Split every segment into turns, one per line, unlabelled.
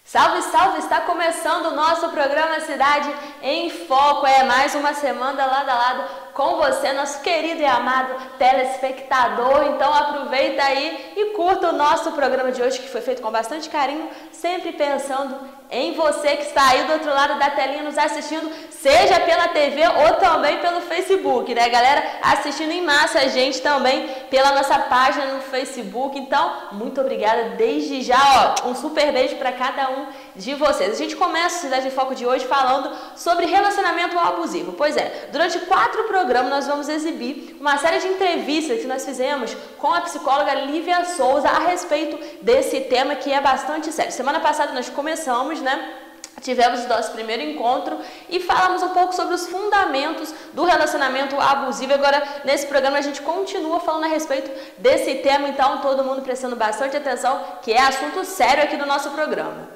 Salve, salve! Está começando o nosso programa Cidade em Foco. É mais uma semana lado a lado com você, nosso querido e amado telespectador. Então aproveita aí e curta o nosso programa de hoje, que foi feito com bastante carinho, sempre pensando em você que está aí do outro lado da telinha nos assistindo, seja pela TV ou também pelo Facebook, né, galera? Assistindo em massa a gente também pela nossa página no Facebook. Então, muito obrigada desde já, ó, um super beijo para cada um de vocês. A gente começa o Cidade em Foco de hoje falando sobre relacionamento abusivo. Pois é, durante 4 programas nós vamos exibir uma série de entrevistas que nós fizemos com a psicóloga Lívia Souza a respeito desse tema que é bastante sério. Semana passada nós começamos, né? Tivemos o nosso primeiro encontro e falamos um pouco sobre os fundamentos do relacionamento abusivo. Agora, nesse programa, a gente continua falando a respeito desse tema, então todo mundo prestando bastante atenção, que é assunto sério aqui do nosso programa.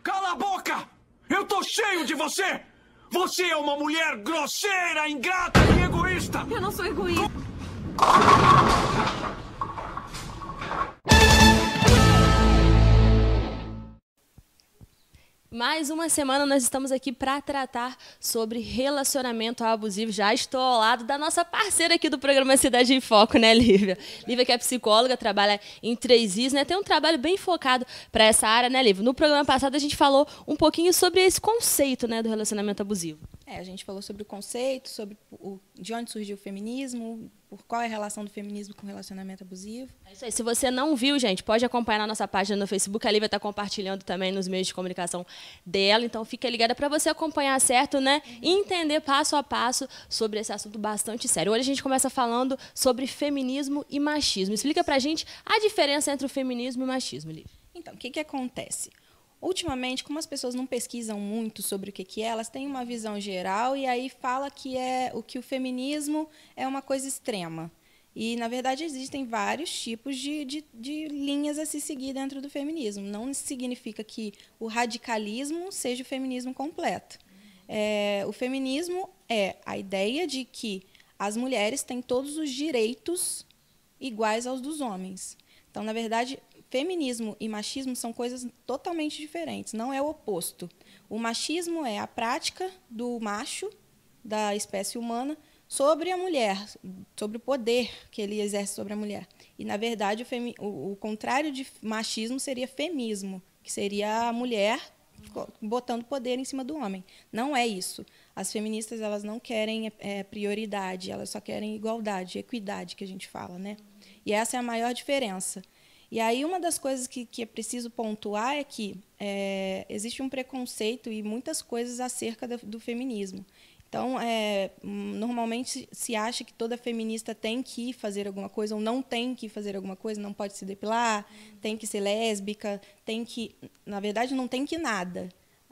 Cala a boca! Eu tô cheio de você! Você é uma mulher grosseira, ingrata e egoísta!
Eu não sou egoísta!
Mais uma semana nós estamos aqui para tratar sobre relacionamento abusivo. Já estou ao lado da nossa parceira aqui do programa Cidade em Foco, né, Lívia? Lívia que é psicóloga, trabalha em 3Is, né? Tem um trabalho bem focado para essa área, né, Lívia? No programa passado a gente falou um pouquinho sobre esse conceito, né, do relacionamento abusivo.
A gente falou sobre o conceito, sobre de onde surgiu o feminismo, por qual é a relação do feminismo com o relacionamento abusivo.
É isso aí. Se você não viu, gente, pode acompanhar na nossa página no Facebook. A Lívia está compartilhando também nos meios de comunicação dela. Então, fica ligada para você acompanhar, certo, né? E entender passo a passo sobre esse assunto bastante sério. Hoje a gente começa falando sobre feminismo e machismo. Explica para a gente a diferença entre o feminismo e o machismo, Lívia.
Então, o que acontece? Ultimamente, como as pessoas não pesquisam muito sobre o que é, elas têm uma visão geral e aí fala que o feminismo é uma coisa extrema. E, na verdade, existem vários tipos de linhas a se seguir dentro do feminismo. Não significa que o radicalismo seja o feminismo completo. O feminismo é a ideia de que as mulheres têm todos os direitos iguais aos dos homens. Então, na verdade, feminismo e machismo são coisas totalmente diferentes, não é o oposto. O machismo é a prática do macho, da espécie humana, sobre a mulher, sobre o poder que ele exerce sobre a mulher. E, na verdade, o contrário de machismo seria femismo, que seria a mulher botando poder em cima do homem. Não é isso. As feministas elas não querem prioridade, elas só querem igualdade, equidade, que a gente fala, né? E essa é a maior diferença. E aí uma das coisas que é preciso pontuar é que existe um preconceito e muitas coisas acerca do feminismo. Então, normalmente se acha que toda feminista tem que fazer alguma coisa ou não tem que fazer alguma coisa, não pode se depilar, tem que ser lésbica, na verdade, não tem que nada.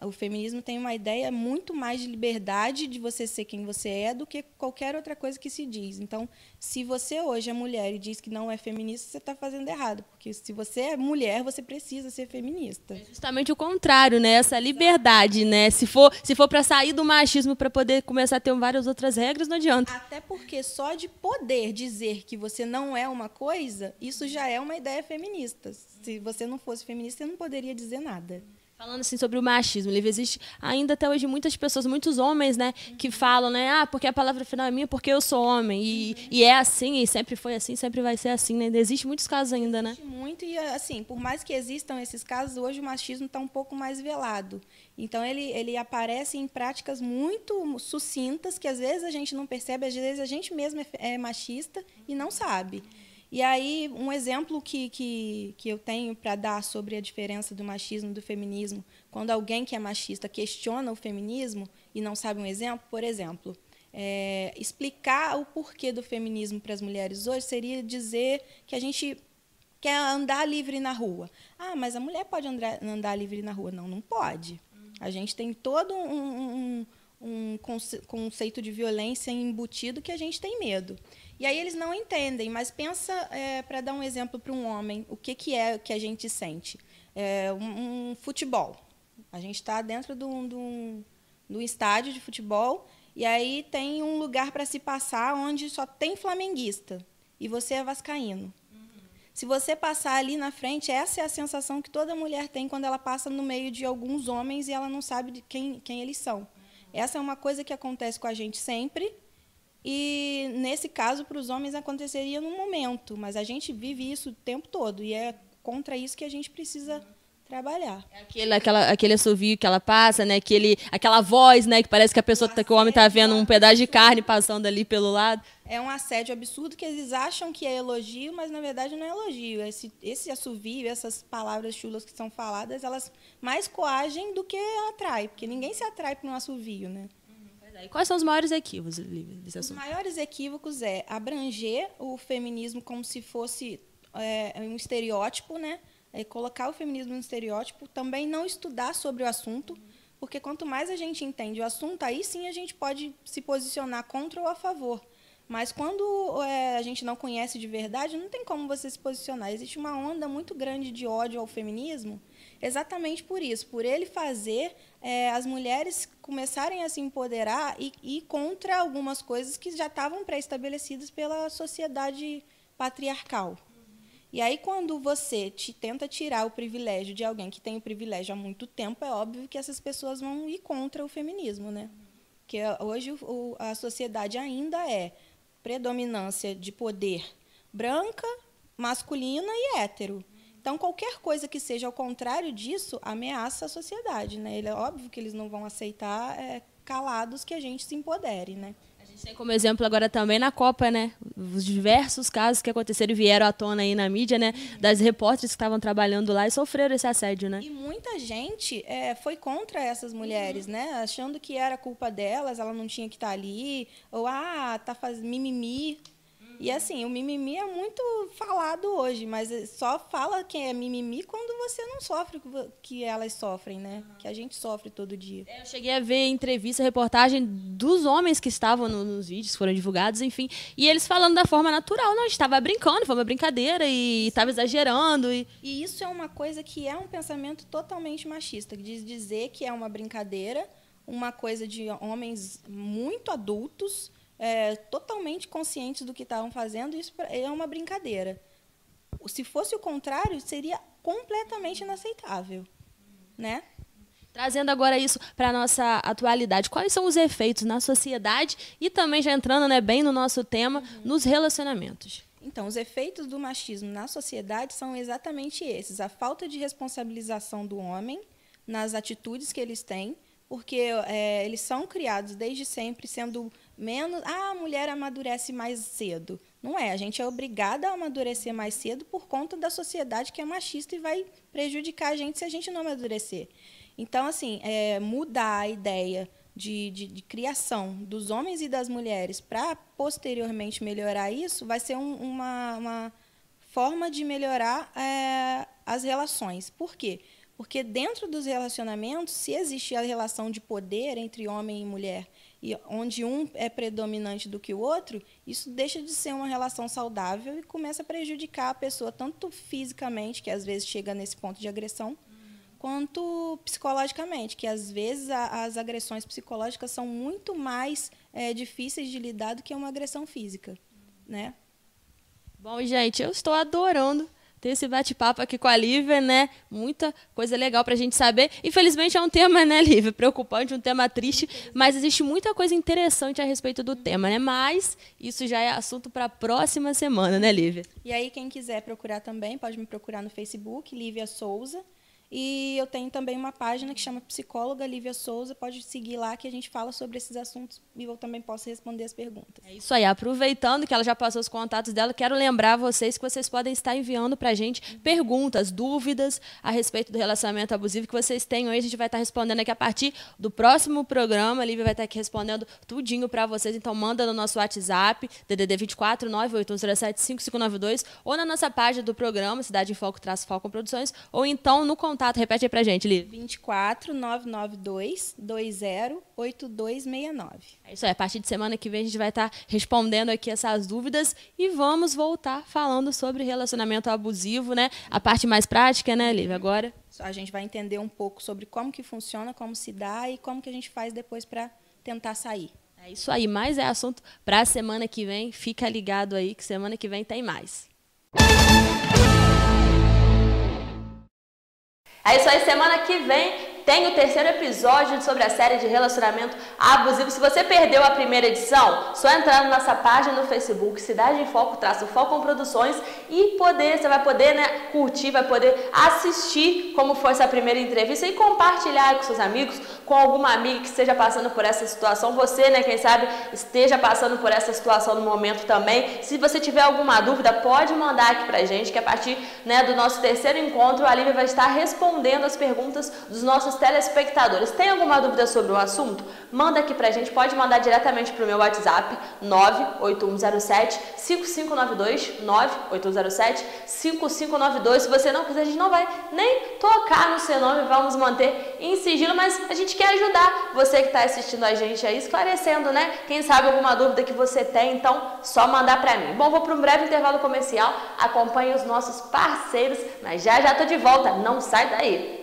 O feminismo tem uma ideia muito mais de liberdade de você ser quem você é do que qualquer outra coisa que se diz. Então, se você hoje é mulher e diz que não é feminista, você está fazendo errado. Porque se você é mulher, você precisa ser feminista.
É justamente o contrário, né? Essa liberdade, né? Se for para sair do machismo para poder começar a ter várias outras regras, não adianta.
Até porque só de poder dizer que você não é uma coisa, isso já é uma ideia feminista. Se você não fosse feminista, você não poderia dizer nada.
Falando assim sobre o machismo, Lívia, existe ainda até hoje muitas pessoas, muitos homens, né, que falam, né, porque a palavra final é minha, porque eu sou homem, e é assim, e sempre foi assim, sempre vai ser assim, né? Existem muitos casos ainda, né?
Existe muito, e assim, por mais que existam esses casos, hoje o machismo está um pouco mais velado. Então, ele aparece em práticas muito sucintas, que às vezes a gente não percebe, às vezes a gente mesmo é machista e não sabe. E aí, um exemplo que eu tenho para dar sobre a diferença do machismo e do feminismo, quando alguém que é machista questiona o feminismo e não sabe um exemplo, por exemplo, explicar o porquê do feminismo para as mulheres hoje seria dizer que a gente quer andar livre na rua. Ah, mas a mulher pode andar livre na rua. Não, não pode. A gente tem todo um conceito de violência embutido que a gente tem medo. E aí eles não entendem, mas pensa, para dar um exemplo para um homem, o que é que a gente sente? Um futebol. A gente está dentro do estádio de futebol e aí tem um lugar para se passar onde só tem flamenguista e você é vascaíno. Se você passar ali na frente, essa é a sensação que toda mulher tem quando ela passa no meio de alguns homens e ela não sabe de quem eles são. Essa é uma coisa que acontece com a gente sempre. E, nesse caso, para os homens aconteceria no momento. Mas a gente vive isso o tempo todo. E é contra isso que a gente precisa trabalhar.
Aquele assovio que ela passa, né? Aquela voz, né? Que parece que a pessoa, que o homem está vendo um pedaço de carne passando ali pelo lado.
É um assédio absurdo que eles acham que é elogio, mas na verdade não é elogio. Esse assovio, essas palavras chulas que são faladas, elas mais coagem do que atraem, porque ninguém se atrai por um assovio, né?
E quais são os maiores equívocos, Lívia, desse assunto?
Os maiores equívocos é abranger o feminismo como se fosse um estereótipo, né? Colocar o feminismo no estereótipo, também não estudar sobre o assunto, porque quanto mais a gente entende o assunto, aí sim a gente pode se posicionar contra ou a favor. Mas quando a gente não conhece de verdade, não tem como você se posicionar. Existe uma onda muito grande de ódio ao feminismo, exatamente por isso, por ele fazer as mulheres começarem a se empoderar e ir contra algumas coisas que já estavam pré-estabelecidas pela sociedade patriarcal. E aí, quando você tenta tirar o privilégio de alguém que tem o privilégio há muito tempo, é óbvio que essas pessoas vão ir contra o feminismo, né? Porque hoje a sociedade ainda é predominância de poder branca, masculina e hétero. Então, qualquer coisa que seja ao contrário disso ameaça a sociedade, né? É óbvio que eles não vão aceitar calados que a gente se empodere, né?
A gente tem como exemplo agora também na Copa, né? Os diversos casos que aconteceram e vieram à tona aí na mídia, né? Das repórteres que estavam trabalhando lá e sofreram esse assédio, né?
E muita gente foi contra essas mulheres, né? Achando que era culpa delas, ela não tinha que estar ali, ou tá fazendo mimimi. E assim, o mimimi é muito falado hoje, mas só fala que é mimimi quando você não sofre o que elas sofrem, né? Que a gente sofre todo dia.
Eu cheguei a ver entrevista, reportagem dos homens que estavam nos vídeos, que foram divulgados, enfim, e eles falando da forma natural. Não, a gente estava brincando, foi uma brincadeira e estava exagerando.
E isso é uma coisa que é um pensamento totalmente machista, de dizer que é uma brincadeira, uma coisa de homens muito adultos, totalmente conscientes do que estavam fazendo, isso é uma brincadeira. Se fosse o contrário, seria completamente inaceitável, né?
Trazendo agora isso para a nossa atualidade, quais são os efeitos na sociedade e também já entrando, né, bem no nosso tema, nos relacionamentos?
Então, os efeitos do machismo na sociedade são exatamente esses: a falta de responsabilização do homem nas atitudes que eles têm, porque eles são criados desde sempre sendo menos... a mulher amadurece mais cedo. Não é, a gente é obrigada a amadurecer mais cedo por conta da sociedade que é machista e vai prejudicar a gente se a gente não amadurecer. Então, assim, mudar a ideia de criação dos homens e das mulheres para posteriormente melhorar isso vai ser uma forma de melhorar as relações. Por quê? Porque dentro dos relacionamentos, se existe a relação de poder entre homem e mulher, e onde um é predominante do que o outro, isso deixa de ser uma relação saudável e começa a prejudicar a pessoa, tanto fisicamente, que às vezes chega nesse ponto de agressão, quanto psicologicamente, que às vezes as agressões psicológicas são muito mais difíceis de lidar do que uma agressão física, né?
Bom, gente, eu estou adorando ter esse bate-papo aqui com a Lívia, né? Muita coisa legal pra gente saber. Infelizmente é um tema, né, Lívia, preocupante, um tema triste, mas existe muita coisa interessante a respeito do tema, né? Mas isso já é assunto para a próxima semana, né, Lívia?
E aí, quem quiser procurar também, pode me procurar no Facebook, Lívia Souza. E eu tenho também uma página que chama Psicóloga Lívia Souza, pode seguir lá que a gente fala sobre esses assuntos e eu também posso responder as perguntas.
É isso aí, aproveitando que ela já passou os contatos dela, quero lembrar vocês que vocês podem estar enviando para a gente perguntas, dúvidas a respeito do relacionamento abusivo que vocês tenham aí, a gente vai estar respondendo aqui a partir do próximo programa, a Lívia vai estar aqui respondendo tudinho para vocês, então manda no nosso WhatsApp, DDD 24 98107 5592, ou na nossa página do programa, Cidade em Foco, Falcon Produções, ou então no contato. Repete aí pra gente, Lívia.
24 992 20 8269.
É isso aí, a partir de semana que vem a gente vai estar respondendo aqui essas dúvidas e vamos voltar falando sobre relacionamento abusivo, né? A parte mais prática, né, Lívia, agora?
A gente vai entender um pouco sobre como que funciona, como se dá e como que a gente faz depois para tentar sair.
É isso aí, mas é assunto para a semana que vem. Fica ligado aí que semana que vem tem mais. É isso aí, semana que vem tem o terceiro episódio sobre a série de relacionamento abusivo. Se você perdeu a primeira edição, só entrar na nossa página no Facebook, Cidade em Foco, Focom Produções, e você vai poder, né, curtir, vai poder assistir como foi essa primeira entrevista e compartilhar com seus amigos, com alguma amiga que esteja passando por essa situação. Você, né, quem sabe, esteja passando por essa situação no momento também. Se você tiver alguma dúvida, pode mandar aqui pra gente, que a partir, né, do nosso terceiro encontro, a Lívia vai estar respondendo as perguntas dos nossos telespectadores. Tem alguma dúvida sobre o assunto? Manda aqui pra gente, pode mandar diretamente pro meu WhatsApp, 98107-5592, 98107-5592. Se você não quiser, a gente não vai nem tocar no seu nome, vamos manter em sigilo, mas a gente quer ajudar você que está assistindo a gente aí, esclarecendo, né? Quem sabe alguma dúvida que você tem, então só mandar pra mim. Bom, vou para um breve intervalo comercial, acompanhe os nossos parceiros, mas já tô de volta, não sai daí.